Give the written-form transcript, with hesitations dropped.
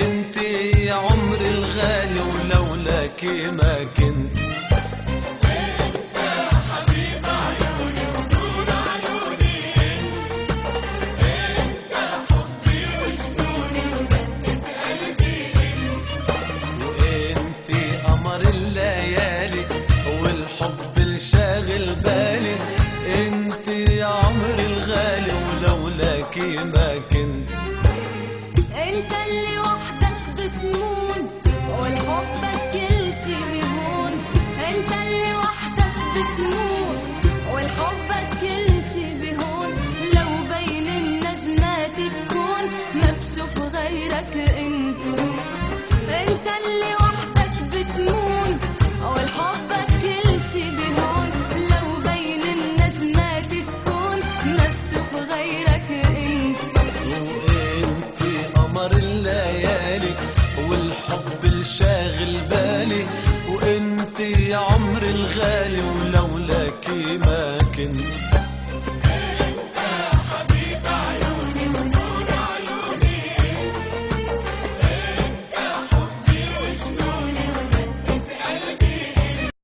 انت يا عمري الغالي ولولاكي ما كنت. انت حبيب عيوني ونور عيوني، انت حبي وجنوني ودقة قلبي، وانت قمر الليالي والحب الشاغل بالي، انت يا عمري الغالي ولولاكي ما كنت. انت اللي وحدك بتمون والحبك كل شي بيهون، انت اللي وحدك بتمون والحبك كل شي بيهون، لو بين النجمات تكون ما بشوف غيرك انت. انت اللي وحدك بتمون والحبك كل شي بيهون، لو بين النجمات تكون ما بشوف غيرك انت. وانت قمر الليالي والحب الشاغل بالي، وانت يا عمري الغالي ولولاكي ما كنت.